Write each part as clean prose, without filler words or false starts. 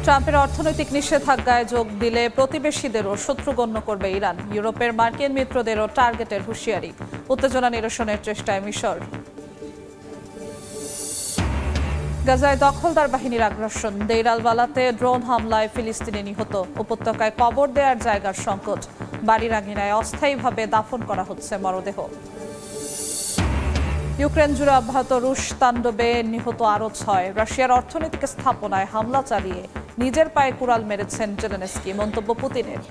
ট্রাম্পের অর্থনৈতিক নিষেধাজ্ঞায় যোগ দিলে প্রতিবেশীদেরও শত্রু গণ্য করবে ইরান। ইউরোপের মার্কিন মিত্রদেরও টার্গেটের হুঁশিয়ারি। উত্তেজনা নিরসনের চেষ্টায় মিশর। গাজায় দখলদার বাহিনীর আগ্রাসন। দেইর আল বালাতে ড্রোন হামলায় ফিলিস্তিনি নিহত। উপত্যকায় কবর দেওয়ার জায়গার সংকট। বাড়ির আঙিনায় অস্থায়ীভাবে দাফন করা হচ্ছে মরদেহ। ইউক্রেন জুড়ে অব্যাহত রুশ তাণ্ডবে নিহত আরও 6। রাশিয়ার অর্থনৈতিক স্থাপনায় হামলা চালিয়ে নিজের পায়ে কুড়াল মেরেছেন জেলেনস্কি। মন্তব্য পুতিনের।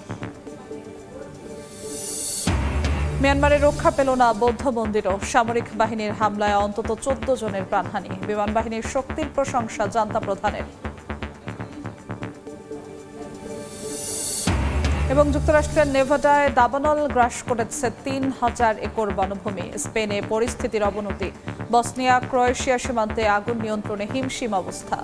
মিয়ানমারে রক্ষা পেল না বৌদ্ধ মন্দিরও। সামরিক বাহিনীর হামলায় অন্তত 14 জনের প্রাণহানি। বিমান বাহিনীর শক্তির প্রশংসা জান্তা প্রধানের। এবং যুক্তরাষ্ট্রের নেভাডায় দাবানল গ্রাস করেছে 3000 একর বনভূমি। স্পেনে পরিস্থিতির অবনতি। বসনিয়া ক্রোয়েশিয়া সীমান্তে আগুন নিয়ন্ত্রণে হিমশিম অবস্থা।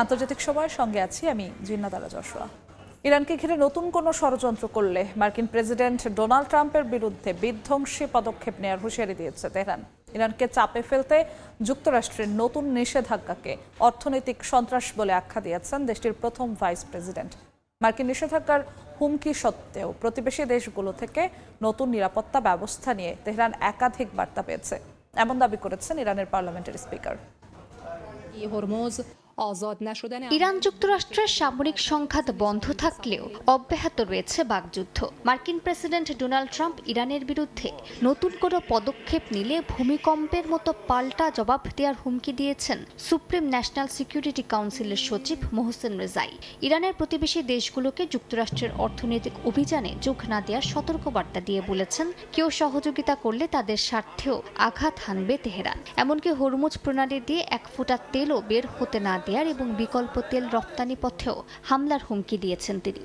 আন্তর্জাতিক সময়ের সঙ্গে আছি আমি জিন্নাত আরা যশোয়া। ইরানকে ঘিরে নতুন কোনো ষড়যন্ত্র করলে মার্কিন প্রেসিডেন্ট ডোনাল্ড ট্রাম্পের বিরুদ্ধে বিধ্বংসী পদক্ষেপ নেওয়ার হুঁশিয়ারি দিয়েছে তেহরান। ইরানকে চাপে ফেলতে যুক্তরাষ্ট্রের নতুন নিষেধাজ্ঞাকে অর্থনৈতিক সন্ত্রাস বলে আখ্যা দিয়েছেন দেশটির প্রথম ভাইস প্রেসিডেন্ট। মার্কিন নিষেধাজ্ঞার হুমকি সত্ত্বেও প্রতিবেশী দেশগুলো থেকে নতুন নিরাপত্তা ব্যবস্থা নিয়ে তেহরান একাধিক বার্তা পেয়েছে, এমন দাবি করেছেন ইরানের পার্লামেন্টের স্পিকার। ইরান যুক্তরাষ্ট্রের সামরিক সংঘাত বন্ধ থাকলেও অব্যাহত রয়েছে বাকযুদ্ধ। মার্কিন প্রেসিডেন্ট ডোনাল্ড ট্রাম্প ইরানের বিরুদ্ধে নতুন কোনো পদক্ষেপ নিলে ভূমিকম্পের মতো পাল্টা জবাব দেওয়ার হুমকি দিয়েছেন সুপ্রিম ন্যাশনাল সিকিউরিটি কাউন্সিলের সচিব মোহসেন রেজাই। ইরানের প্রতিবেশী দেশগুলোকে যুক্তরাষ্ট্রের অর্থনৈতিক অভিযানে যোগ না দেওয়ার সতর্কবার্তা দিয়ে বলেছেন, কেউ সহযোগিতা করলে তাদের স্বার্থেও আঘাত হানবে তেহরান। এমনকি হরমুজ প্রণালী দিয়ে এক ফোঁটা তেলও বের হতে না দেয়ার এবং বিকল্প তেল রপ্তানি পথেও হামলার হুমকি দিয়েছেন তিনি।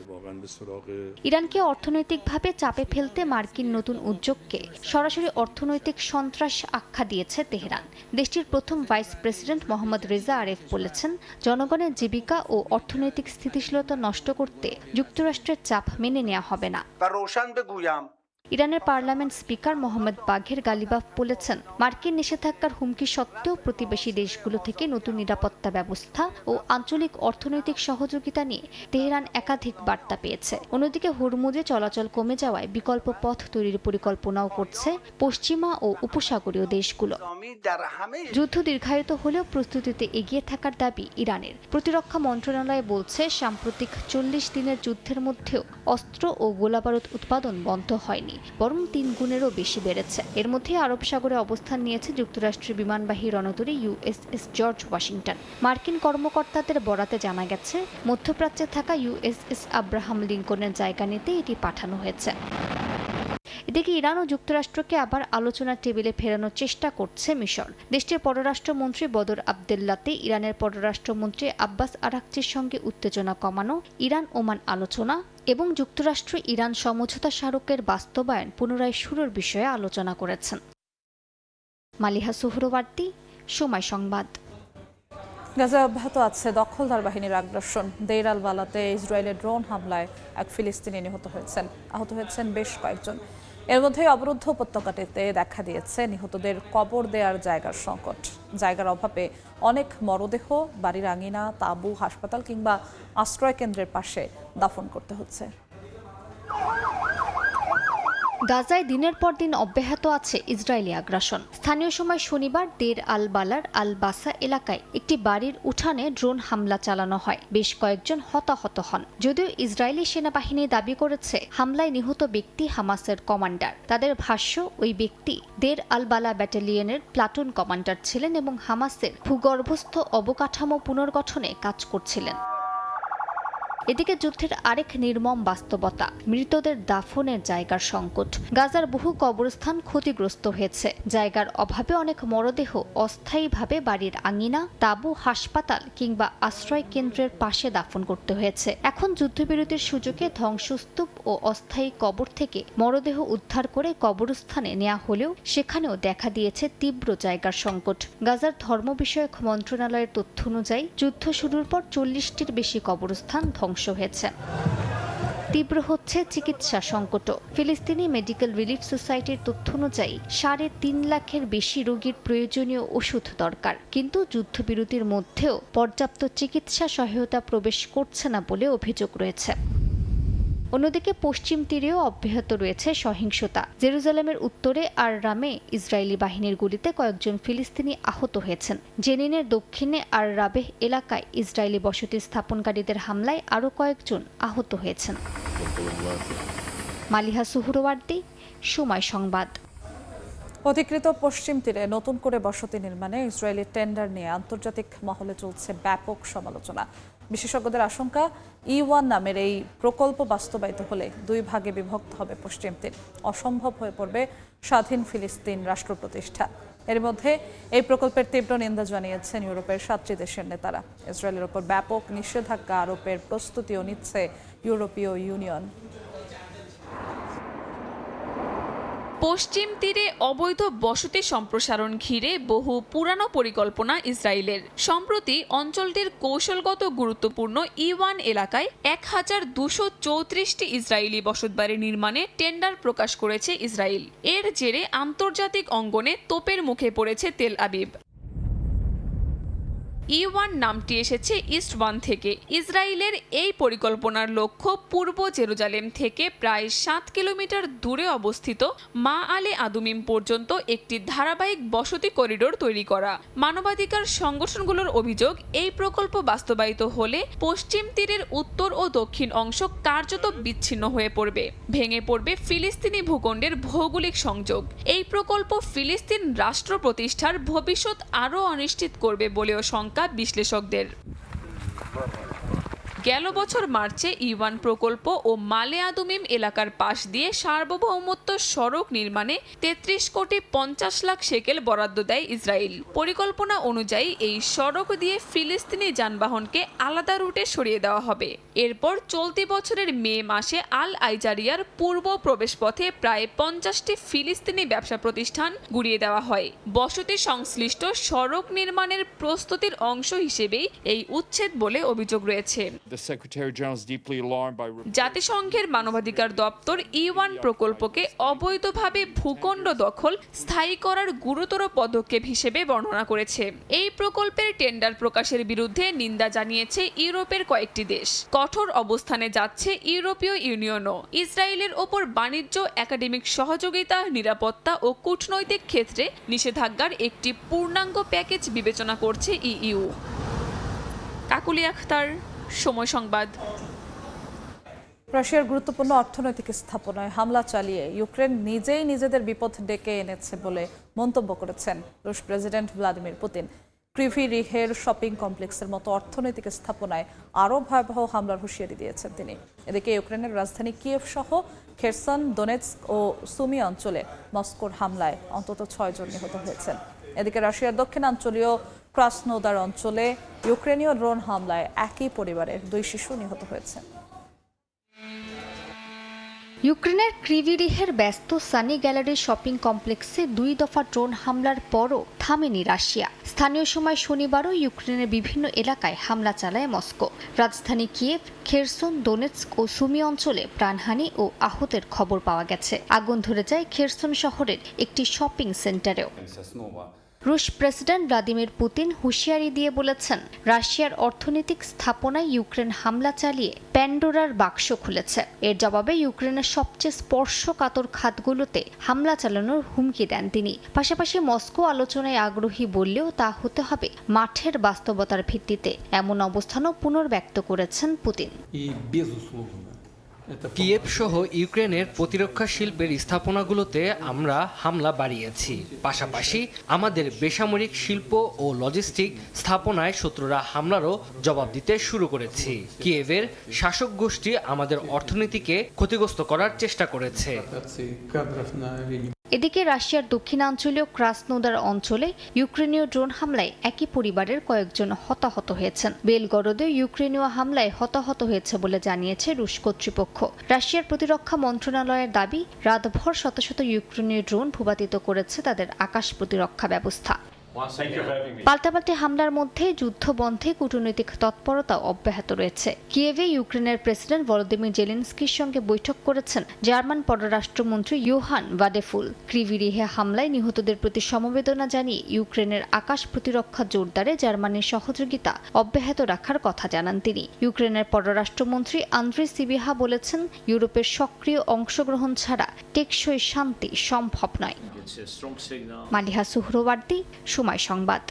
ইরানকে অর্থনৈতিকভাবে চাপে ফেলতে মার্কিন নতুন উদ্যোগকে সরাসরি অর্থনৈতিক সন্ত্রাস আখ্যা দিয়েছে তেহরান। দেশটির প্রথম ভাইস প্রেসিডেন্ট মোহাম্মদ রেজা আরেফ বলেছেন, জনগণের জীবিকা ও অর্থনৈতিক স্থিতিশীলতা নষ্ট করতে যুক্তরাষ্ট্রের চাপ মেনে নেওয়া হবে না। ইরানের পার্লামেন্ট স্পিকার মোহাম্মদ বাঘের গালিবাফ বলেছেন, মার্কিন নিষেধাজ্ঞার হুমকি সত্ত্বেও প্রতিবেশী দেশগুলো থেকে নতুন নিরাপত্তা ব্যবস্থা ও আঞ্চলিক অর্থনৈতিক সহযোগিতা নিয়ে তেহরান একাধিক বার্তা পেয়েছে। অন্যদিকে হরমুজে চলাচল কমে যাওয়ায় বিকল্প পথ তৈরির পরিকল্পনাও করছে পশ্চিমা ও উপসাগরীয় দেশগুলো। যুদ্ধ দীর্ঘায়িত হলেও প্রস্তুতিতে এগিয়ে থাকার দাবি ইরানের। প্রতিরক্ষা মন্ত্রণালয় বলছে, সাম্প্রতিক 40 দিনের যুদ্ধের মধ্যেও অস্ত্র ও গোলাবারুদ উৎপাদন বন্ধ হয়নি, বরং 3 গুণেরও বেশি বেড়েছে। এর মধ্যে আরব সাগরে অবস্থান নিয়েছে যুক্তরাষ্ট্রের বিমানবাহী রণতরী ইউএসএস জর্জ ওয়াশিংটন। মার্কিন কর্মকর্তাদের বরাতে জানা গেছে, মধ্যপ্রাচ্যে থাকা ইউএসএস আব্রাহাম লিঙ্কনের জায়গা নিতে এটি পাঠানো হয়েছে। এদিকে ইরান ও যুক্তরাষ্ট্রকে আবার আলোচনার টেবিলে ফেরানোর চেষ্টা করছে মিশর। দেশটির পররাষ্ট্রমন্ত্রী বদর আবদেল্লাতে ইরানের পররাষ্ট্রমন্ত্রী আব্বাস আরাকচির সঙ্গে উত্তেজনা কমানো, ইরান ওমান আলোচনা এবং যুক্তরাষ্ট্র ইরান সমঝোতা স্মারকের বাস্তবায়ন পুনরায় শুরুর বিষয়ে আলোচনা করেছেন। মালিহা সুহরওয়ার্দী, সময় সংবাদ। গাজায় অব্যাহত আছে দখলদার বাহিনীর আগ্রাসন। দেইর আল বালাতে ইসরায়েলের ড্রোন হামলায় এক ফিলিস্তিনি নিহত হয়েছেন, আহত হয়েছেন বেশ কয়েকজন। এর মধ্যেই অবরুদ্ধ উপত্যকাটিতে দেখা দিয়েছে নিহতদের কবর দেওয়ার জায়গার সংকট। জায়গার অভাবে অনেক মরদেহ বাড়ির আঙিনা, তাঁবু, হাসপাতাল কিংবা আশ্রয় কেন্দ্রের পাশে দাফন করতে হচ্ছে। গাজায় দিনের পর দিন অব্যাহত আছে ইসরায়েলি আগ্রাসন। স্থানীয় সময় শনিবার দেইর আল বালার আল বাসা এলাকায় একটি বাড়ির উঠানে ড্রোন হামলা চালানো হয়। বেশ কয়েকজন হতাহত হন। যদিও ইসরায়েলি সেনাবাহিনী দাবি করেছে, হামলায় নিহত ব্যক্তি হামাসের কমান্ডার। তাদের ভাষ্য, ওই ব্যক্তি দেইর আল বালা ব্যাটালিয়নের প্লাটুন কমান্ডার ছিলেন এবং হামাসের ভূগর্ভস্থ অবকাঠামো পুনর্গঠনে কাজ করছিলেন। এদিকে যুদ্ধের আরেক নির্মম বাস্তবতা, মৃতদের দাফনের জায়গার সংকট। গাজার বহু কবরস্থান ক্ষতিগ্রস্ত হয়েছে। জায়গার অভাবে অনেক মরদেহ অস্থায়ীভাবে বাড়ির আঙিনা, তাঁবু, হাসপাতাল কিংবা আশ্রয় কেন্দ্রের পাশে দাফন করতে হয়েছে। এখন যুদ্ধবিরতির সুযোগে ধ্বংসস্তূপ ও অস্থায়ী কবর থেকে মরদেহ উদ্ধার করে কবরস্থানে নেওয়া হলেও সেখানেও দেখা দিয়েছে তীব্র জায়গার সংকট। গাজার ধর্ম বিষয়ক মন্ত্রণালয়ের তথ্য অনুযায়ী যুদ্ধ শুরুর পর 40টির বেশি কবরস্থান ধ্বংস হয়েছে। তীব্র হচ্ছে চিকিৎসা সংকট। ফিলিস্তিনি মেডিকেল রিলিফ সোসাইটির তথ্য অনুযায়ী 3.5 লাখের বেশি রোগীর প্রয়োজনীয় ওষুধ দরকার, কিন্তু যুদ্ধবিরতির মধ্যেও পর্যাপ্ত চিকিৎসা সহায়তা প্রবেশ করছে না বলে অভিযোগ রয়েছে। অন্যদিকে পশ্চিম তীরেও অব্যাহত রয়েছে সহিংসতা। জেরুজালেমের উত্তরে আর রামে ইসরায়েলি বাহিনীর গুলিতে কয়েকজন ফিলিস্তিনি আহত হয়েছেন। জেনিনের দক্ষিণে আর রাবেহ এলাকায় ইসরায়েলি বসতি স্থাপনকারীদের হামলায় আরও কয়েকজন আহত হয়েছেন। মালিহা সুহরওয়ার্দী, সময় সংবাদ। অধিকৃত পশ্চিম তীরে নতুন করে বসতি নির্মাণে ইসরায়েলি টেন্ডার নিয়ে আন্তর্জাতিক মহলে চলছে ব্যাপক সমালোচনা। বিশেষজ্ঞদের আশঙ্কা, E1 নামের এই প্রকল্প বাস্তবায়িত হলে 2 ভাগে বিভক্ত হবে পশ্চিম তীর, অসম্ভব হয়ে পড়বে স্বাধীন ফিলিস্তিন রাষ্ট্র প্রতিষ্ঠা। এর মধ্যে এই প্রকল্পের তীব্র নিন্দা জানিয়েছেন ইউরোপের 7টি দেশের নেতারা। ইসরায়েলের ওপর ব্যাপক নিষেধাজ্ঞা আরোপের প্রস্তুতিও নিচ্ছে ইউরোপীয় ইউনিয়ন। পশ্চিম তীরে অবৈধ বসতি সম্প্রসারণ ঘিরে বহু পুরানো পরিকল্পনা ইসরায়েলের। সম্প্রতি অঞ্চলটির কৌশলগত গুরুত্বপূর্ণ E1 এলাকায় 1234টি ইসরায়েলি বসতবাড়ি নির্মাণে টেন্ডার প্রকাশ করেছে ইসরায়েল। এর জেরে আন্তর্জাতিক অঙ্গনে তোপের মুখে পড়েছে তেল আবিব। E1 নামটি এসেছে ইস্ট 1 থেকে। ইসরায়েলের এই পরিকল্পনার লক্ষ্য পূর্ব জেরুজালেম থেকে প্রায় 7 কিলোমিটার দূরে অবস্থিত মা আলে আদুমিম পর্যন্ত একটি ধারাবাহিক বসতি করিডোর তৈরি করা। মানবাধিকার সংগঠনগুলোর অভিযোগ, এই প্রকল্প বাস্তবায়িত হলে পশ্চিম তীরের উত্তর ও দক্ষিণ অংশ কার্যত বিচ্ছিন্ন হয়ে পড়বে, ভেঙে পড়বে ফিলিস্তিনি ভূখণ্ডের ভৌগোলিক সংযোগ। এই প্রকল্প ফিলিস্তিন রাষ্ট্র প্রতিষ্ঠার ভবিষ্যৎ আরও অনিশ্চিত করবে বলেও শঙ্কা বিশ্লেষকদের। গেল বছর মার্চে E1 প্রকল্প ও মালে আদুমিম এলাকার পাশ দিয়ে সার্বভৌমত্ব সড়ক নির্মাণে 33,50,00,000 শেকেল বরাদ্দ দেয় ইসরায়েল। পরিকল্পনা অনুযায়ী এই সড়ক দিয়ে ফিলিস্তিনি যানবাহনকে আলাদা রুটে সরিয়ে দেওয়া হবে। এরপর চলতি বছরের মে মাসে আল আইজারিয়ার পূর্ব প্রবেশপথে প্রায় 50টি ফিলিস্তিনি ব্যবসা প্রতিষ্ঠান গুড়িয়ে দেওয়া হয়। বসতি সংশ্লিষ্ট সড়ক নির্মাণের প্রস্তুতির অংশ হিসেবেই এই উচ্ছেদ বলে অভিযোগ রয়েছে। জাতিসংঘের মানবাধিকার দপ্তর E1 প্রকল্পকে অবৈধভাবে ভূখণ্ড দখল স্থায়ী করার গুরুতর পদক্ষেপ হিসেবে বর্ণনা করেছে। এই প্রকল্পের টেন্ডার প্রকাশের বিরুদ্ধে নিন্দা জানিয়েছে ইউরোপের কয়েকটি দেশ। কঠোর অবস্থানে যাচ্ছে ইউরোপীয় ইউনিয়নও। ইসরায়েলের ওপর বাণিজ্য, একাডেমিক সহযোগিতা, নিরাপত্তা ও কূটনৈতিক ক্ষেত্রে নিষেধাজ্ঞার একটি পূর্ণাঙ্গ প্যাকেজ বিবেচনা করছে EU। কাকুলি আখতার, সময় সংবাদ। রাশিয়ার গুরুত্বপূর্ণ অর্থনৈতিক স্থাপনায় হামলা চালিয়ে ইউক্রেন নিজেই নিজেদের বিপদ ডেকে এনেছে বলে মন্তব্য করেছেন রুশ প্রেসিডেন্ট ভ্লাদিমির পুতিন। ক্রিভি রিহের শপিং কমপ্লেক্সের মতো অর্থনৈতিক স্থাপনায় আরও ভয়াবহ হামলার হুঁশিয়ারি দিয়েছেন তিনি। এদিকে ইউক্রেনের রাজধানী কিয়েভ সহ খেরসন, দোনেৎস্ক ও সুমি অঞ্চলে মস্কোর হামলায় অন্তত 6 জন নিহত হয়েছেন। এদিকে রাশিয়ার দক্ষিণাঞ্চলীয় ক্রাসনোদার অঞ্চলে ইউক্রেনীয় ড্রোন হামলায় একই পরিবারের 2 শিশু নিহত হয়েছেন। ইউক্রেনের ক্রিভিরিহের ব্যস্ত সানি গ্যালারি শপিং কমপ্লেক্সে 2 দফা ড্রোন হামলার পরও থামেনি রাশিয়া। স্থানীয় সময় শনিবারও ইউক্রেনের বিভিন্ন এলাকায় হামলা চালায় মস্কো। রাজধানী কিয়েভ, খেরসন, দোনেৎস্ক ও সুমি অঞ্চলে প্রাণহানি ও আহতের খবর পাওয়া গেছে। আগুন ধরে যায় খেরসন শহরের একটি শপিং সেন্টারেও। রুশ প্রেসিডেন্ট ভ্লাদিমির পুতিন হুঁশিয়ারি দিয়ে বলেছেন, রাশিয়ার অর্থনৈতিক স্থাপনায় ইউক্রেন হামলা চালিয়ে প্যান্ডোরার বাক্স খুলেছে। এর জবাবে ইউক্রেনের সবচেয়ে স্পর্শকাতর খাতগুলোতে হামলা চালানোর হুমকি দেন তিনি। পাশাপাশি মস্কো আলোচনায় আগ্রহী বললেও তা হতে হবে মাঠের বাস্তবতার ভিত্তিতে, এমন অবস্থানও পুনর্ব্যক্ত করেছেন পুতিন। কিয়েভ সহ ইউক্রেনের প্রতিরক্ষা শিল্পের স্থাপনাগুলোতে আমরা হামলা বাড়িয়েছি। পাশাপাশি আমাদের বেসামরিক শিল্প ও লজিস্টিক স্থাপনায় শত্রুরা হামলারও জবাব দিতে শুরু করেছি। কিয়েভের শাসক গোষ্ঠী আমাদের অর্থনীতিকে ক্ষতিগ্রস্ত করার চেষ্টা করেছে। এদিকে রাশিয়ার দক্ষিণাঞ্চলীয় ক্রাসনোদার অঞ্চলে ইউক্রেনীয় ড্রোন হামলায় একই পরিবারের কয়েকজন হতাহত হয়েছেন। বেলগরদে ইউক্রেনীয় হামলায় হতাহত হয়েছে বলে জানিয়েছে রুশ কর্তৃপক্ষ। রাশিয়ার প্রতিরক্ষা মন্ত্রণালয়ের দাবি, রাতভর শত শত ইউক্রেনীয় ড্রোন ভূপাতিত করেছে তাদের আকাশ প্রতিরক্ষা ব্যবস্থা। পাল্টাপাল্টি হামলার মধ্যে যুদ্ধবন্ধে কূটনৈতিক তৎপরতা অব্যাহত রয়েছে। কিয়েভে ইউক্রেনের প্রেসিডেন্ট ভলোদিমির জেলেনস্কির সঙ্গে বৈঠক করেছেন জার্মান পররাষ্ট্রমন্ত্রী ইয়োহান ভাডেফুল। ক্রিভিরিহে হামলায় নিহতদের প্রতি সমবেদনা জানিয়ে ইউক্রেনের আকাশ প্রতিরক্ষা জোরদারে জার্মানির সহযোগিতা অব্যাহত রাখার কথা জানান তিনি। ইউক্রেনের পররাষ্ট্রমন্ত্রী আন্দ্রি সিবিহা বলেছেন, ইউরোপের সক্রিয় অংশগ্রহণ ছাড়া টেকসই শান্তি সম্ভব নয়। মালিহা সুহরওয়ার্দী, সময় সংবাদ।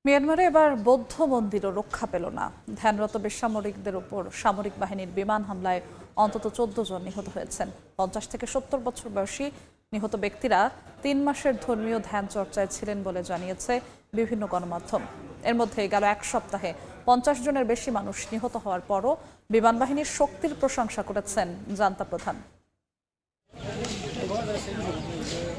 মিয়ানমারে এবার বৌদ্ধ মন্দিরও রক্ষা পেল না। ধ্যানরত বেসামরিকদের উপর সামরিক বাহিনীর বিমান হামলায় অন্তত 14 জন নিহত হয়েছেন। 50 থেকে 70 বছর বয়সী নিহত ব্যক্তিরা 3 মাসের ধর্মীয় ধ্যান চর্চায় ছিলেন বলে জানিয়েছে বিভিন্ন গণমাধ্যম। এর মধ্যে গেল এক সপ্তাহে 50 জনের বেশি মানুষ নিহত হওয়ার পরও বিমান বাহিনীর শক্তির প্রশংসা করেছেন জান্তা প্রধান।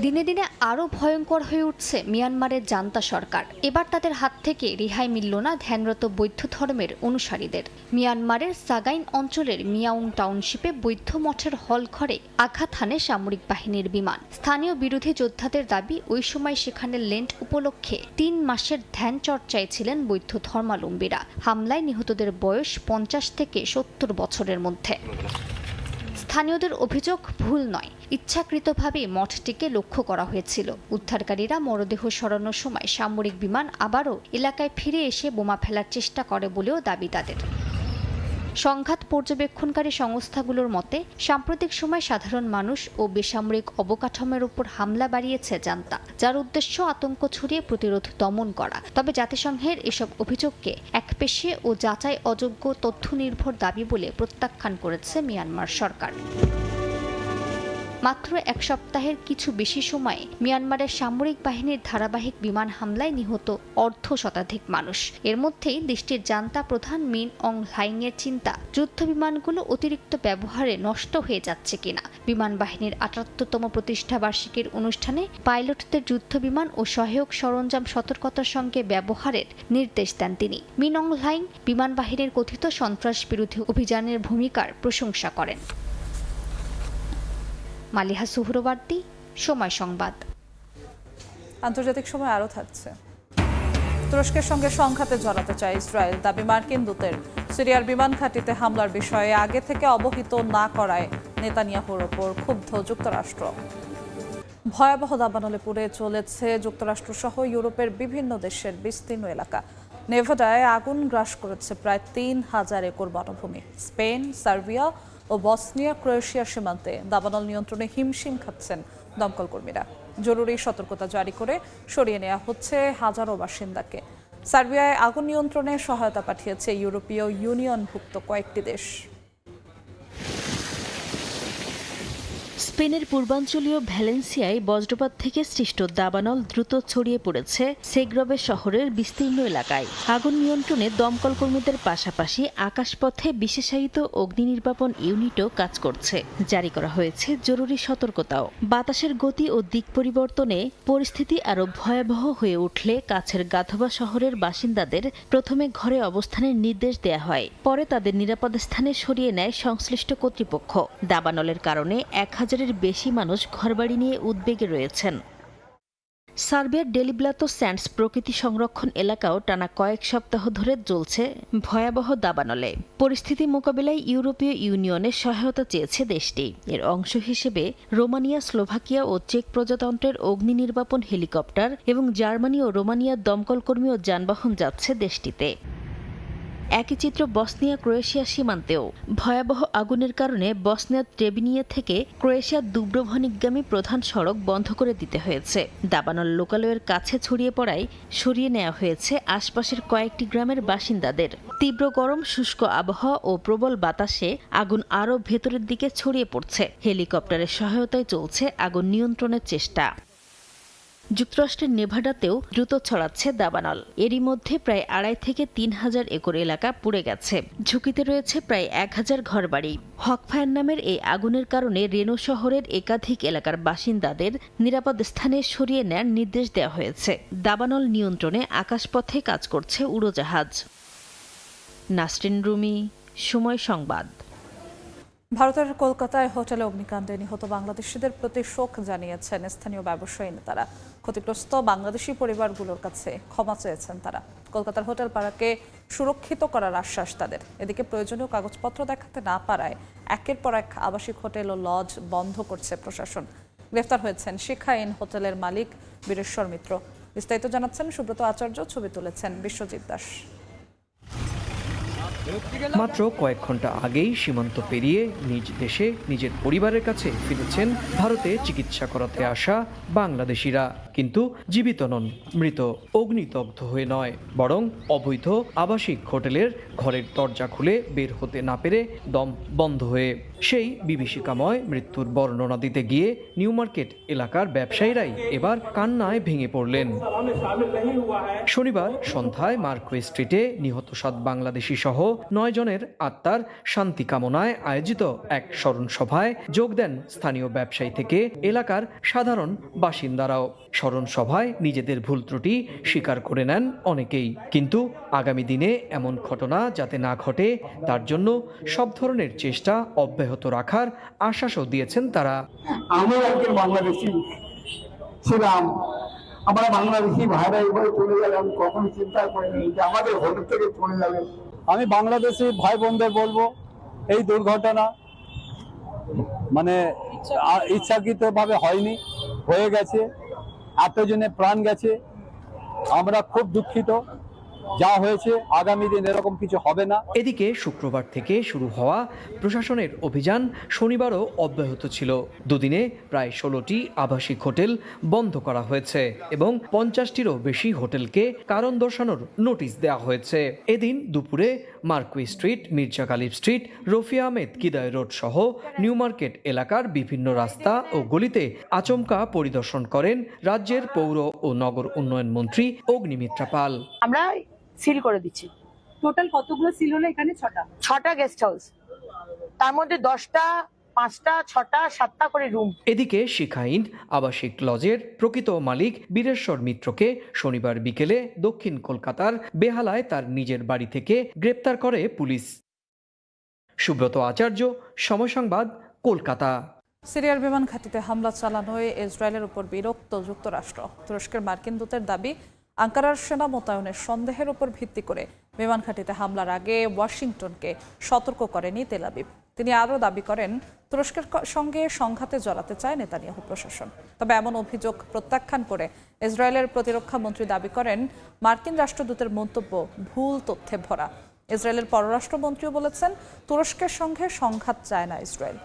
দিনে দিনে আরও ভয়ঙ্কর হয়ে উঠছে মিয়ানমারের জান্তা সরকার। এবার তাদের হাত থেকে রেহাই মিলল না ধ্যানরত বৌদ্ধ ধর্মের অনুসারীদের। মিয়ানমারের সাগাইন অঞ্চলের মিয়াউং টাউনশিপে বৌদ্ধ মঠের হল ঘরে আঘাত হানে সামরিক বাহিনীর বিমান। স্থানীয় বিরোধী যোদ্ধাদের দাবি, ওই সময় সেখানে লেন্ট উপলক্ষে 3 মাসের ধ্যান চর্চায় ছিলেন বৌদ্ধ ধর্মাবলম্বীরা। হামলায় নিহতদের বয়স 50 থেকে 70 বছরের মধ্যে। স্থানীয়দের অভিযোগ, ভুল নয়, ইচ্ছাকৃতভাবে মঠটিকে লক্ষ্য করা হয়েছিল। উদ্ধারকারীরা মরদেহ সরানোর সময় সামরিক বিমান আবারও এলাকায় ফিরে এসে বোমা ফেলার চেষ্টা করে বলেও দাবি তাদের। সংঘাত পর্যবেক্ষণকারী সংস্থাগুলোর মতে, সাম্প্রতিক সময় সাধারণ মানুষ ও বেসামরিক অবকাঠামোর উপর হামলা বাড়িয়েছে জান্তা, যার উদ্দেশ্য আতঙ্ক ছড়িয়ে প্রতিরোধ দমন করা। তবে জাতিসংঘের এসব অভিযোগকে একপেশে ও যাচাই অযোগ্য তথ্য নির্ভর দাবি বলে প্রত্যাখ্যান করেছে মিয়ানমার সরকার। মাত্র এক সপ্তাহের কিছু বেশি সময়ে মিয়ানমারের সামরিক বাহিনীর ধারাবাহিক বিমান হামলায় নিহত 1/2 মানুষ। এর মধ্যেই দেশটির জান্তা প্রধান মিন অং হ্লাইংয়ের চিন্তা, যুদ্ধ বিমানগুলো অতিরিক্ত ব্যবহারে নষ্ট হয়ে যাচ্ছে কিনা। বিমান বাহিনীর 78তম প্রতিষ্ঠা বার্ষিকীর অনুষ্ঠানে পাইলটদের যুদ্ধ বিমান ও সহায়ক সরঞ্জাম সতর্কতার সঙ্গে ব্যবহারের নির্দেশ দেন তিনি। মিন অং হ্লাইং বিমান বাহিনীর কথিত সন্ত্রাস বিরোধী অভিযানের ভূমিকার প্রশংসা করেন। মালিহা সুহরওয়ার্দী, সময় সংবাদ। আন্তর্জাতিক সময় আরও থাকছে। তুরস্কের সঙ্গে সংঘাতে জড়াতে চায় ইসরায়েল, দাবি মার্কিন দূতের। সিরিয়ার বিমান ঘাঁটিতে হামলার বিষয়ে আগে থেকে অবহিত না করায় নেতানিয়াহুর ওপর ক্ষুব্ধ যুক্তরাষ্ট্র। ভয়াবহ দাবানলে পুড়ে চলেছে যুক্তরাষ্ট্রসহ ইউরোপের বিভিন্ন দেশের বিস্তীর্ণ এলাকা। নেভাডায় আগুন গ্রাস করেছে প্রায় 3000 একর বনভূমি। স্পেন, সার্বিয়া ও বসনিয়া ক্রোয়েশিয়া সীমান্তে দাবানল নিয়ন্ত্রণে হিমশিম খাচ্ছেন দমকল কর্মীরা। জরুরি সতর্কতা জারি করে সরিয়ে নেওয়া হচ্ছে হাজারো বাসিন্দাকে। সার্বিয়ায় আগুন নিয়ন্ত্রণে সহায়তা পাঠিয়েছে ইউরোপীয় ইউনিয়নভুক্ত কয়েকটি দেশ। স্পেনের পূর্বাঞ্চলীয় ভ্যালেন্সিয়ায় বজ্রপাত থেকে সৃষ্ট দাবানল দ্রুত ছড়িয়ে পড়েছে সেগ্রবে শহরের বিস্তীর্ণ এলাকায়। আগুন নিয়ন্ত্রণে দমকল কর্মীদের পাশাপাশি আকাশপথে বিশেষায়িত অগ্নি নির্বাপন ইউনিটও কাজ করছে। জারি করা হয়েছে জরুরি সতর্কতাও। বাতাসের গতি ও দিক পরিবর্তনে পরিস্থিতি আরও ভয়াবহ হয়ে উঠলে কাছের গাধোবা শহরের বাসিন্দাদের প্রথমে ঘরে অবস্থানের নির্দেশ দেয়া হয়, পরে তাদের নিরাপদ স্থানে সরিয়ে নেয় সংশ্লিষ্ট কর্তৃপক্ষ। দাবানলের কারণে 1000-এর বেশি মানুষ ঘরবাড়ি নিয়ে উদ্বেগে রয়েছেন। সার্বিয়ার ডেলিব্লাতো স্যান্ডস প্রকৃতি সংরক্ষণ এলাকাও টানা কয়েক সপ্তাহ ধরে জ্বলছে ভয়াবহ দাবানলে। পরিস্থিতি মোকাবিলায় ইউরোপীয় ইউনিয়নের সহায়তা চেয়েছে দেশটি। এর অংশ হিসেবে রোমানিয়া, স্লোভাকিয়া ও চেক প্রজাতন্ত্রের অগ্নি নির্বাপন হেলিকপ্টার এবং জার্মানি ও রোমানিয়ার দমকল কর্মী ও যানবাহন যাচ্ছে দেশটিতে। একই চিত্র বসনিয়া ক্রোয়েশিয়া সীমান্তেও। ভয়াবহ আগুনের কারণে বসনিয়া ট্রেবিনিয়া থেকে ক্রোয়েশিয়া দুব্রভনিকগামী প্রধান সড়ক বন্ধ করে দিতে হয়েছে। দাবানল লোকালয়ের কাছে ছড়িয়ে পড়ায় সরিয়ে নেওয়া হয়েছে আশপাশের কয়েকটি গ্রামের বাসিন্দাদের। তীব্র গরম, শুষ্ক আবহাওয়া ও প্রবল বাতাসে আগুন আরও ভেতরের দিকে ছড়িয়ে পড়ছে। হেলিকপ্টারের সহায়তায় চলছে আগুন নিয়ন্ত্রণের চেষ্টা। যুক্তরাষ্ট্রের নেভাডাতেও দ্রুত ছড়াচ্ছে দাবানল। এরই মধ্যে প্রায় 2.5 থেকে 3000 একর এলাকা পুড়ে গেছে। ঝুঁকিতে রয়েছে প্রায় 1000 ঘরবাড়ি। হকফায়ার নামের এই আগুনের কারণে রেনো শহরের একাধিক এলাকার বাসিন্দাদের নিরাপদ স্থানে সরিয়ে নেয়ার নির্দেশ দেওয়া হয়েছে। দাবানল নিয়ন্ত্রণে আকাশপথে কাজ করছে উড়োজাহাজ। নাসরিন রুমি, সময় সংবাদ। ভারতের কলকাতায় হোটেলে অগ্নিকাণ্ডে নিহত বাংলাদেশিদের প্রতি শোক জানিয়েছেন স্থানীয় ব্যবসায়ী নেতারা। ক্ষতিগ্রস্ত বাংলাদেশি পরিবারগুলোর কাছে ক্ষমা চেয়েছেন তারা। কলকাতার হোটেল পাড়াকে সুরক্ষিত করার আশ্বাস তাদের। এদিকে প্রয়োজনীয় কাগজপত্র দেখাতে না পারায় একের পর এক আবাসিক হোটেল ও লজ বন্ধ করছে প্রশাসন। গ্রেফতার হয়েছেন শিখা ইন হোটেলের মালিক বীরেশ্বর মিত্র। বিস্তারিত জানাচ্ছেন সুব্রত আচার্য, ছবি তুলেছেন বিশ্বজিৎ দাস। মাত্র কয়েক ঘন্টা আগেই সীমান্ত পেরিয়ে নিজ দেশে নিজের পরিবারের কাছে ফিরেছেন ভারতে চিকিৎসা করাতে আসা বাংলাদেশিরা। কিন্তু জীবিত নন, মৃত, অগ্নিদগ্ধ হয়ে নয়, বরং অবৈধ আবাসিক হোটেলের ঘরের দরজা খুলে বের হতে না পেরে দম বন্ধ হয়ে। সেই বিভীষিকাময় মৃত্যুর বর্ণনা দিতে গিয়ে নিউ মার্কেট এলাকার ব্যবসায়ীরাই এবার কান্নায় ভেঙে পড়লেন। শনিবার সন্ধ্যায় মার্কুই স্ট্রিটে নিহত 7 বাংলাদেশি সহ 9 জনের আত্মার শান্তি কামনায় আয়োজিত এক স্মরণ সভায় যোগ দেন স্থানীয় ব্যবসায়ী থেকে এলাকার সাধারণ বাসিন্দারাও। স্মরণ সভায় নিজেদের ভুল ত্রুটি স্বীকার করে নেন অনেকেই, কিন্তু আগামী দিনে এমন ঘটনা যাতে না ঘটে তার জন্য সব ধরনের চেষ্টা অব্যাহত রাখার আশ্বাসও দিয়েছেন তারা। আমি একজন বাংলাদেশি ছিলাম, আমরা বাংলাদেশি ভাইরা এবার চলে গেলে আমি কখনো চিন্তা করিনি যে আমাদের হোটেল থেকে চলে যাবে। আমি বাংলাদেশি ভাই বোনদের বলবো, এই দুর্ঘটনা মানে ইচ্ছাকৃতভাবে হয়নি, হয়ে গেছে, এতজনে প্রাণ গেছে। আমরা খুব দুঃখিত, যা হয়েছে আগামী দিন এরকম কিছু হবে না। এদিকে শুক্রবার থেকে শুরু হওয়া প্রশাসনের অভিযান শনিবারও অব্যাহত ছিল। দুদিনে প্রায় 16টি আবাসিক হোটেল বন্ধ করা হয়েছে এবং 50টিরও বেশি হোটেলকে কারণ দর্শানোর নোটিশ দেওয়া হয়েছে। এদিন দুপুরে Marquis Street, Mirza Ghalib Street, Rafi Ahmed Kidwai Road সহ নিউ মার্কেট এলাকার বিভিন্ন রাস্তা ও গলিতে আচমকা পরিদর্শন করেন রাজ্যের পৌর ও নগর উন্নয়ন মন্ত্রী অগ্নিমিত্রা পাল। আমরা সিল করে দিচ্ছি। টোটাল কতগুলো সিল হলো এখানে? 6টা গেস্ট হাউস, তার মধ্যে 10টা, 5টা, 6টা, 7টা করে রুম। এদিকে শিখা ইন আবাসিক লজের প্রকৃত মালিক বীরেশ্বর মিত্রকে শনিবার বিকেলে দক্ষিণ কলকাতার বেহালায় তার নিজের বাড়ি থেকে গ্রেপ্তার করে পুলিশ। সুব্রত আচার্য, সময় সংবাদ, কলকাতা। সিরিয়ার বিমান ঘাঁটিতে হামলা চালানোয় ইসরায়েলের উপর বিরক্ত যুক্তরাষ্ট্র। তুরস্কের মার্কিন দূতের দাবি, আঙ্কারার সেনা মোতায়েনের সন্দেহের উপর ভিত্তি করে বিমান ঘাঁটিতে হামলার আগে ওয়াশিংটনকে সতর্ক করেনি তেল আবিব। তিনি আরও দাবি করেন, তুরস্কের সঙ্গে সংঘাতে জড়াতে চায় নেতানিয়াহু প্রশাসন। তবে এমন অভিযোগ প্রত্যাখ্যান করে ইসরায়েলের প্রতিরক্ষা মন্ত্রী দাবি করেন, মার্কিন রাষ্ট্রদূতের মন্তব্য ভুল তথ্যে ভরা। ইসরায়েলের পররাষ্ট্রমন্ত্রীও বলেছেন, তুরস্কের সঙ্গে সংঘাত চায় না ইসরায়েল।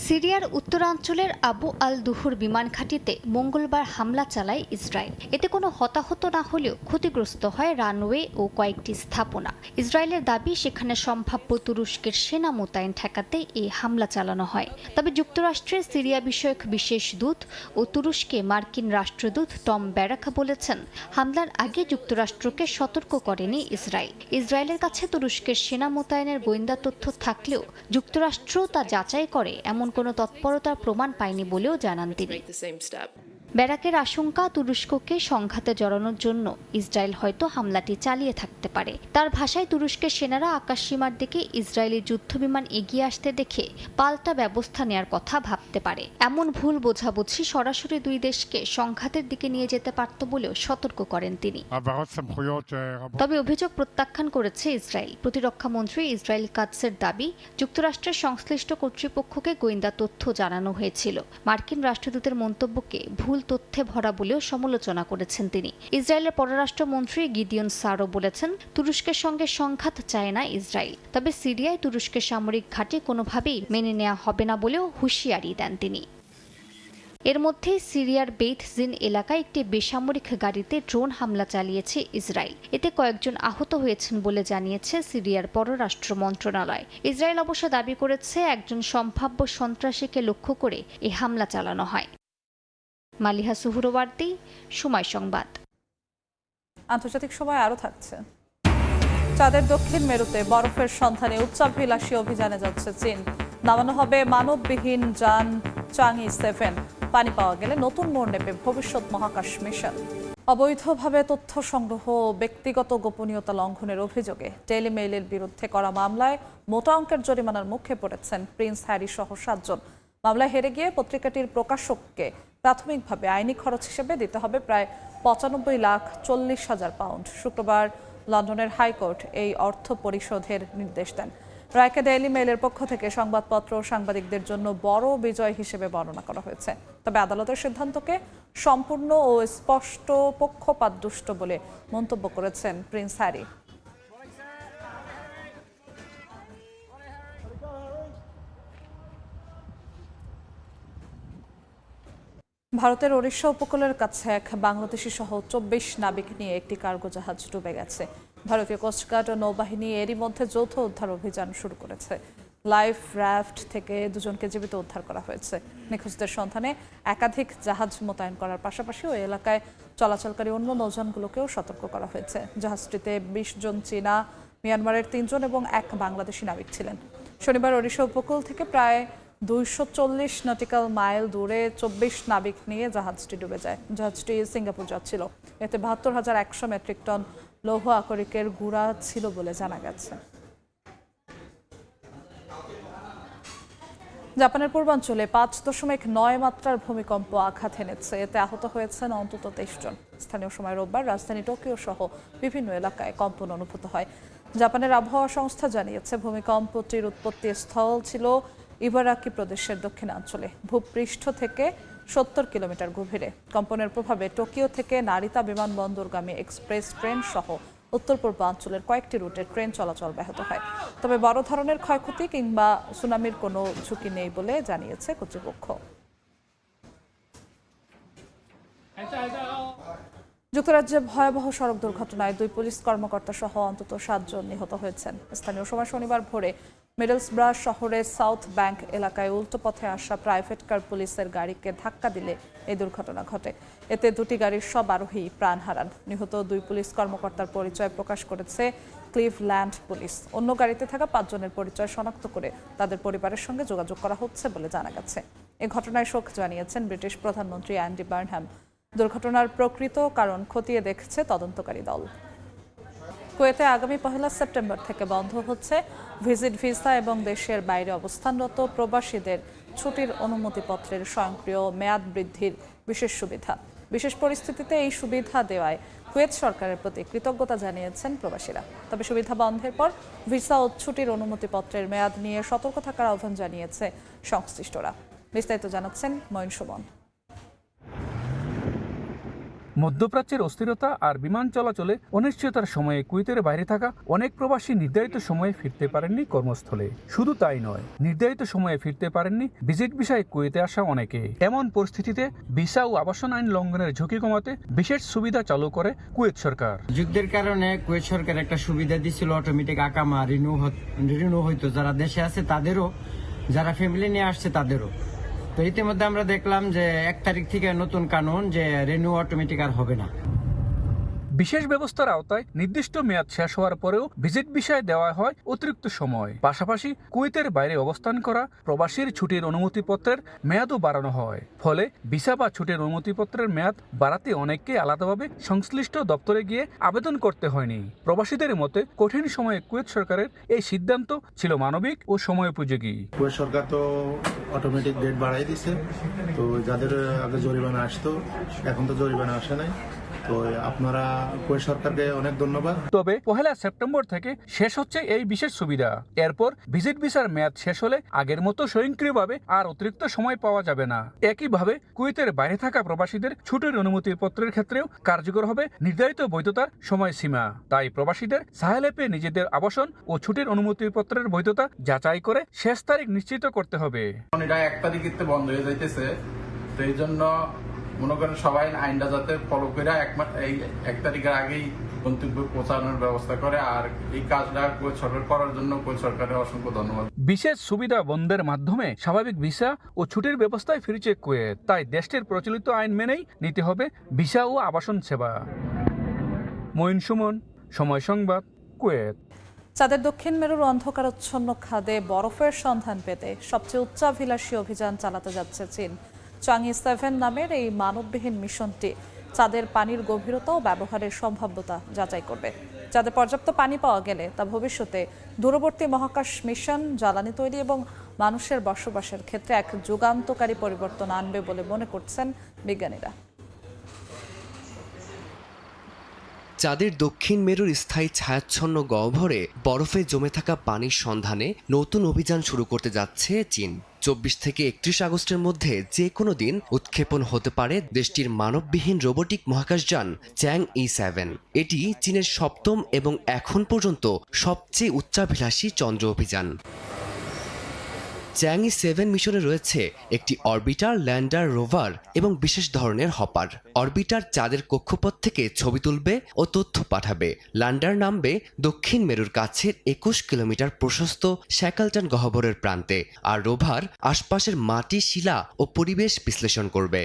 সিরিয়ার উত্তরাঞ্চলের আবু আল দুহুর বিমান ঘাঁটিতে মঙ্গলবার হামলা চালায় ইসরায়েল। এতে কোনো হতাহত না হলেও ক্ষতিগ্রস্ত হয় রানওয়ে ও কয়েকটি স্থাপনা। ইসরায়েলের দাবি, সেখানে সম্ভাব্য তুরস্কের সেনা মোতায়েন ঠেকাতে এই হামলা চালানো হয়। তবে যুক্তরাষ্ট্রের সিরিয়া বিষয়ক বিশেষ দূত ও তুরস্কে মার্কিন রাষ্ট্রদূত টম ব্যারাক বলেছেন, হামলার আগে যুক্তরাষ্ট্রকে সতর্ক করেনি ইসরায়েল। ইসরায়েলের কাছে তুরস্কের সেনা মোতায়েনের গোয়েন্দা তথ্য থাকলেও যুক্তরাষ্ট্র তা যাচাই করে এমন কোনো তৎপরতার প্রমাণ পায়নি বলেও জানান তিনি। ব্যারাকের আশঙ্কা, তুরস্ককে সংঘাতে জড়ানোর জন্য ইসরায়েল হয়তো হামলাটি চালিয়ে থাকতে পারে। তার ভাষায়, তুরস্কের সেনারা আকাশসীমার দিকে ইসরায়েলি যুদ্ধবিমান এগিয়ে আসতে দেখে পাল্টা ব্যবস্থা নেয়ার কথা ভাবতে পারে। এমন ভুল বোঝাবুঝি সরাসরি দুই দেশকে সংঘাতের দিকে নিয়ে যেতে পারত বলেও সতর্ক করেন তিনি। তবে অভিযোগ প্রত্যাখ্যান করেছে ইসরায়েল। প্রতিরক্ষা মন্ত্রী ইসরায়েল কাৎসের দাবি, যুক্তরাষ্ট্রের সংশ্লিষ্ট কর্তৃপক্ষকে গোয়েন্দা তথ্য জানানো হয়েছিল। মার্কিন রাষ্ট্রদূতের মন্তব্যকে ভুল তথ্যে ভরা বলেও সমালোচনা করেছেন তিনি। ইসরায়েলের পররাষ্ট্রমন্ত্রী গিদিয়ন সারও বলেছেন, তুরস্কের সঙ্গে সংঘাত চায় না ইসরায়েল। তবে সিরিয়ায় তুরস্কের সামরিক ঘাঁটি কোনোভাবেই মেনে নেওয়া হবে না বলেও হুঁশিয়ারি দেন তিনি। এর মধ্যে সিরিয়ার বেইত জিন এলাকায় একটি বেসামরিক গাড়িতে ড্রোন হামলা চালিয়েছে ইসরায়েল। এতে কয়েকজন আহত হয়েছেন বলে জানিয়েছে সিরিয়ার পররাষ্ট্র মন্ত্রণালয়। ইসরায়েল অবশ্য দাবি করেছে, একজন সম্ভাব্য সন্ত্রাসীকে লক্ষ্য করে এই হামলা চালানো হয়। মালিহা সুহুরওয়ার্দী, সময় সংবাদ। আন্তর্জাতিক সময় আরও থাকছে। চাঁদের দক্ষিণ মেরুতে বরফের সন্ধানে উচ্চাভিলাষী অভিযানে যাচ্ছে চীন। নামানো হবে মানববিহীন যান চাংই 7। পানি পাওয়া গেলে নতুন মোড় নেবে ভবিষ্যৎ মহাকাশ মিশন। অবৈধভাবে তথ্য সংগ্রহ ও ব্যক্তিগত গোপনীয়তা লঙ্ঘনের অভিযোগে ডেইলি মেইলের বিরুদ্ধে করা মামলায় মোটা অঙ্কের জরিমানার মুখে পড়েছেন প্রিন্স হ্যারি সহ 7 জন। মামলায় হেরে গিয়ে পত্রিকাটির প্রকাশককে প্রাথমিকভাবে আইনি খরচ হিসেবে দিতে হবে প্রায় 95,40,000 পাউন্ড। শুক্রবার লন্ডনের হাইকোর্ট এই অর্থ পরিশোধের নির্দেশ দেন। রায়কে ডেইলি মেইলের পক্ষ থেকে সংবাদপত্র ও সাংবাদিকদের জন্য বড় বিজয় হিসেবে বর্ণনা করা হয়েছে। তবে আদালতের সিদ্ধান্তকে সম্পূর্ণ ও স্পষ্ট পক্ষপাতদুষ্ট বলে মন্তব্য করেছেন প্রিন্স হ্যারি। ভারতের ওড়িশা উপকূলের কাছে এক বাংলাদেশি সহ 24 নাবিক নিয়ে একটি কার্গো জাহাজ ডুবে গেছে। ভারতীয় কোস্টগার্ড ও নৌবাহিনী এরই মধ্যে যৌথ উদ্ধার অভিযান শুরু করেছে। লাইফ রাফট থেকে 2 জনকে জীবিত উদ্ধার করা হয়েছে। নিখোঁজদের সন্ধানে একাধিক জাহাজ মোতায়েন করার পাশাপাশি ওই এলাকায় চলাচলকারী অন্য নৌযানগুলোকেও সতর্ক করা হয়েছে। জাহাজটিতে 20 জন চীনা, মিয়ানমারের 3 জন এবং 1 বাংলাদেশি নাবিক ছিলেন। শনিবার ওড়িশা উপকূল থেকে প্রায় 240 নটিক্যাল মাইল দূরে 24 নাবিক নিয়ে জাহাজটি ডুবে যায়। জাহাজটি সিঙ্গাপুর যাচ্ছিল। এতে 72,100 মেট্রিক টন লৌহ আকরিকের গুঁড়া ছিল বলে জানা গেছে। জাপানের পূর্বাঞ্চলে 5.9 মাত্রার ভূমিকম্প আঘাত এনেছে। এতে আহত হয়েছেন অন্তত 23 জন। স্থানীয় সময় রোববার রাজধানী টোকিও সহ বিভিন্ন এলাকায় কম্পন অনুভূত হয়। জাপানের আবহাওয়া সংস্থা জানিয়েছে ভূমিকম্পটির উৎপত্তি স্থল ছিল ইবারাকি প্রদেশের দক্ষিণাঞ্চলে, ভূপৃষ্ঠ থেকে 70 কিলোমিটার গভীরে। কম্পনের প্রভাবে টোকিও থেকে নারিতা বিমানবন্দরগামী এক্সপ্রেস ট্রেন সহ উত্তর পূর্বাঞ্চলের কয়েকটি রুটে ট্রেন চলাচল ব্যাহত হয়। তবে বড় ধরনের ক্ষয়ক্ষতি কিংবা সুনামির কোনো ঝুঁকি নেই বলে জানিয়েছে কর্তৃপক্ষ। যুক্তরাজ্যে ভয়াবহ সড়ক দুর্ঘটনায় 2 পুলিশ কর্মকর্তা সহ অন্তত 7 জন নিহত হয়েছেন। স্থানীয় সময় শনিবার ভোরে মিডলসব্রা শহরের সাউথ ব্যাংক এলাকায় উল্টো পথে আসা প্রাইভেট কার পুলিশের গাড়িকে ধাক্কা দিলে এই দুর্ঘটনা ঘটে। এতে 2টি গাড়ির সব আরোহী প্রাণ হারান। নিহত 2 পুলিশ কর্মকর্তার পরিচয় প্রকাশ করেছে ক্লিভল্যান্ড পুলিশ। অন্য গাড়িতে থাকা 5 জনের পরিচয় শনাক্ত করে তাদের পরিবারের সঙ্গে যোগাযোগ করা হচ্ছে বলে জানা গেছে। এই ঘটনায় শোক জানিয়েছেন ব্রিটিশ প্রধানমন্ত্রী অ্যান্ডি বার্নহ্যাম। দুর্ঘটনার প্রকৃত কারণ খতিয়ে দেখছে তদন্তকারী দল। কুয়েতে আগামী 1 সেপ্টেম্বর থেকে বন্ধ হচ্ছে ভিজিট ভিসা এবং দেশের বাইরে অবস্থানরত প্রবাসীদের ছুটির অনুমতিপত্রের স্বয়ংক্রিয় মেয়াদ বৃদ্ধির বিশেষ সুবিধা। বিশেষ পরিস্থিতিতে এই সুবিধা দেওয়ায় কুয়েত সরকারের প্রতি কৃতজ্ঞতা জানিয়েছেন প্রবাসীরা। তবে সুবিধা বন্ধের পর ভিসা ও ছুটির অনুমতিপত্রের মেয়াদ নিয়ে সতর্ক থাকার আহ্বান জানিয়েছে সংশ্লিষ্টরা। বিস্তারিত জানাচ্ছেন মঈন সুমন। মধ্যপ্রাচ্যের অস্থিরতা আর বিমান চলাচলে অনিশ্চয়তার সময়ে কুয়েতের বাইরে থাকা অনেক প্রবাসী নির্ধারিত সময়ে ফিরতে পারেননি কর্মস্থলে। শুধু তাই নয়, নির্ধারিত সময়ে ফিরতে পারেননি ভিজিট ভিসায় কুয়েতে আসা অনেকে। এমন পরিস্থিতিতে ভিসা ও আবাসন আইন লঙ্ঘনের ঝুঁকি কমাতে বিশেষ সুবিধা চালু করে কুয়েত সরকার। যুদ্ধের কারণে কুয়েত সরকার একটা সুবিধা দিছিল, অটোমেটিক আকামা রিনিউ হইতো যারা দেশে আছে তাদেরও, যারা ফ্যামিলি নিয়ে আসছে তাদেরও। তো ইতিমধ্যে আমরা দেখলাম যে 1 তারিখ থেকে নতুন কানুন যে রিনিউ অটোমেটিক আর হবে না। বিশেষ ব্যবস্থার আওতায় নির্দিষ্ট মেয়াদ শেষ হওয়ার পরেও ভিজিট ভিসায় দেওয়া হয় অতিরিক্ত সময়। পাশাপাশি কুয়েতের বাইরে অবস্থান করা প্রবাসীর ছুটির অনুমতিপত্রের মেয়াদও বাড়ানো হয়। ফলে ভিসা বা ছুটির অনুমতিপত্রের মেয়াদ বাড়াতে অনেককে আলাদাভাবে সংশ্লিষ্ট দপ্তরে গিয়ে আবেদন করতে হয়নি। প্রবাসীদের মতে কঠিন সময়ে কুয়েত সরকারের এই সিদ্ধান্ত ছিল মানবিক ও সময়োপযোগী। কুয়েত সরকার তো অটোমেটিক ডেট বাড়াই দিছে, তো যাদের আগে জরিমানা আসতো এখন তো জরিমানা আসে নাই। তো আপনারা কুয়েত সরকারকে অনেক ধন্যবাদ। তবে 1 সেপ্টেম্বর থেকে শেষ হচ্ছে এই বিশেষ সুবিধা। এরপর ভিজিট ভিসার মেয়াদ শেষ হলে আগের মতো স্বয়ংক্রিয়ভাবে আর অতিরিক্ত সময় পাওয়া যাবে না। একইভাবে কুয়েতের বাইরে থাকা প্রবাসীদের ছুটির অনুমতিপত্রের ক্ষেত্রেও কার্যকর হবে নির্ধারিত বৈধতার সময়সীমা। তাই প্রবাসীদের সাহেল অ্যাপে নিজেদের আবাসন ও ছুটির অনুমতিপত্রের বৈধতা যাচাই করে শেষ তারিখ নিশ্চিত করতে হবে। এটা 1 তারিখে বন্ধ হয়ে যাইতেছে, তো এই জন্য মনে করেন সবাই আইনটা যাতে ফলো করে 1 তারিখের আগেই গন্তব্যে পৌঁছানোর ব্যবস্থা করে। আর এই কাজটা কুয়েত সরকার করার জন্য কুয়েত সরকারের অসংখ্য ধন্যবাদ। বিশেষ সুবিধা বন্ধের মাধ্যমে স্বাভাবিক ভিসা ও ছুটির ব্যবস্থায় ফিরেছে কুয়েত। তাই দেশটির প্রচলিত আইন মেনেই নিতে হবে ভিসা ও আবাসন সেবা। মঈন সুমন, সময় সংবাদ, কুয়েত। চাঁদের দক্ষিণ মেরুর অন্ধকারাচ্ছন্ন খাদে বরফের সন্ধান পেতে সবচেয়ে উচ্চাভিলাষী অভিযান চালাতে যাচ্ছে চীন। চাংই 7 নামের এই মানববিহীন মিশনটি চাঁদের পানির গভীরতা ও ব্যবহারের সম্ভাব্যতা যাচাই করবে। চাঁদে পর্যাপ্ত পানি পাওয়া গেলে তা ভবিষ্যতে দূরবর্তী মহাকাশ মিশন, জ্বালানি তৈরি এবং মানুষের বসবাসের ক্ষেত্রে এক যুগান্তকারী পরিবর্তন আনবে বলে মনে করছেন বিজ্ঞানীরা। চাঁদের দক্ষিণ মেরুর স্থায়ী ছায়াচ্ছন্ন গহ্বরে বরফে জমে থাকা পানির সন্ধানে নতুন অভিযান শুরু করতে যাচ্ছে চীন। 24 থেকে 31 আগস্টের মধ্যে যে কোনো দিন উৎক্ষেপণ হতে পারে দেশটির মানববিহীন রোবোটিক মহাকাশযান চ্যাং-ই-7। এটি চীনের 7ম এবং এখন পর্যন্ত সবচেয়ে উচ্চাভিলাষী চন্দ্র অভিযান। চ্যাং-ই-7 মিশনে রয়েছে একটি অরবিটার, ল্যান্ডার, রোভার এবং বিশেষ ধরনের হপার। অরবিটার চাঁদের কক্ষপথ থেকে ছবি তুলবে ও তথ্য পাঠাবে। ল্যান্ডার নামবে দক্ষিণ মেরুর কাছের 21 কিলোমিটার প্রশস্ত শ্যাকলটন গহ্বরের প্রান্তে, আর রোভার আশপাশের মাটি, শিলা ও পরিবেশ বিশ্লেষণ করবে।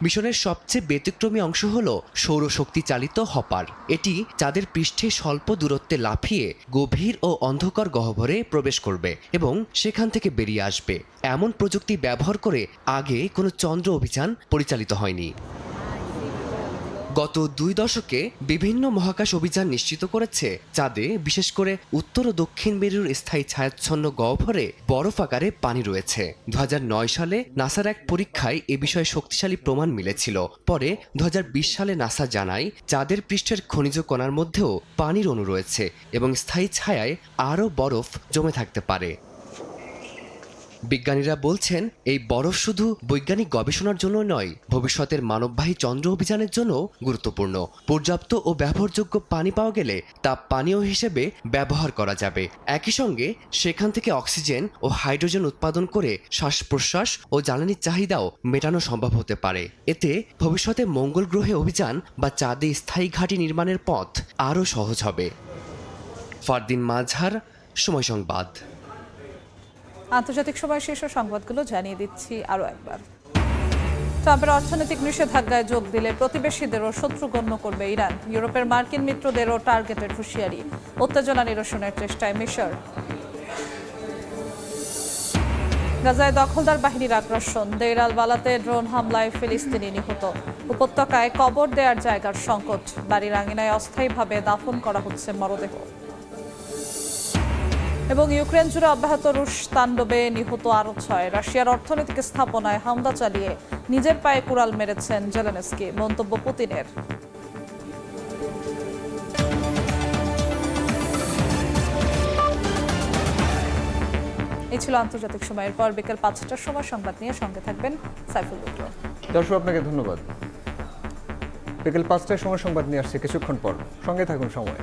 মিশনের সবচেয়ে ব্যতিক্রমী অংশ হল সৌরশক্তি চালিত হপার। এটি চাঁদের পৃষ্ঠে স্বল্প দূরত্বে লাফিয়ে গভীর ও অন্ধকার গহ্বরে প্রবেশ করবে এবং সেখান থেকে বেরিয়ে আসবে। এমন প্রযুক্তি ব্যবহার করে আগে কোনো চন্দ্র অভিযান পরিচালিত হয়নি। গত 2 দশকে বিভিন্ন মহাকাশ অভিযান নিশ্চিত করেছে চাঁদে, বিশেষ করে উত্তর ও দক্ষিণ মেরুর স্থায়ী ছায়াচ্ছন্ন গহ্বরে বরফ আকারে পানি রয়েছে। 2009 সালে নাসার এক পরীক্ষায় এ বিষয়ে শক্তিশালী প্রমাণ মিলেছিল। পরে 2020 সালে নাসা জানায় চাঁদের পৃষ্ঠের খনিজ কণার মধ্যেও পানির অণু রয়েছে এবং স্থায়ী ছায়ায় আরও বরফ জমে থাকতে পারে। বিজ্ঞানীরা বলছেন এই বরফ শুধু বৈজ্ঞানিক গবেষণার জন্য নয়, ভবিষ্যতের মানববাহী চন্দ্র অভিযানের জন্য গুরুত্বপূর্ণ। পর্যাপ্ত ও ব্যবহারযোগ্য পানি পাওয়া গেলে তা পানীয় হিসেবে ব্যবহার করা যাবে। একই সঙ্গে সেখান থেকে অক্সিজেন ও হাইড্রোজেন উৎপাদন করে শ্বাস প্রশ্বাস ও জ্বালানির চাহিদাও মেটানো সম্ভব হতে পারে। এতে ভবিষ্যতে মঙ্গল গ্রহে অভিযান বা চাঁদে স্থায়ী ঘাঁটি নির্মাণের পথ আরও সহজ হবে। ফারদিন মাজহার, সময় সংবাদ। আন্তর্জাতিক সময় শীর্ষ সংবাদগুলো জানিয়ে দিচ্ছি আরও একবার। ট্রাম্পের অর্থনৈতিক নিষেধাজ্ঞায় যোগ দিলে প্রতিবেশীদেরও শত্রু গণ্য করবে ইরান। ইউরোপের মার্কিন মিত্রদেরও টার্গেটের হুঁশিয়ারি। উত্তেজনা নিরসনের চেষ্টায় মিশর। গাজায় দখলদার বাহিনীর আগ্রাসন। দেইর আল বালাতে ড্রোন হামলায় ফিলিস্তিনি নিহত। উপত্যকায় কবর দেওয়ার জায়গার সংকট। বাড়ির আঙিনায় অস্থায়ীভাবে দাফন করা হচ্ছে মরদেহ। এবং ইউক্রেন জুড়ে অব্যাহত রুশ তাণ্ডবে নিহত আরও 6। রাশিয়ার অর্থনৈতিক স্থাপনায় হামলা চালিয়ে নিজের পায়ে কুড়াল মেরেছেন জেলেনস্কি, মন্তব্য পুতিনের। এই ছিল আন্তর্জাতিক সময়ের পর বিকেল 5টার সময় সংবাদ নিয়ে সঙ্গে থাকবেন সাইফুল বিপ্লব। দর্শক, আপনাকে ধন্যবাদ। বিকেল 5টার সময় সংবাদ নিয়ে আসছে কিছুক্ষণ পর, সঙ্গে থাকুন সময়।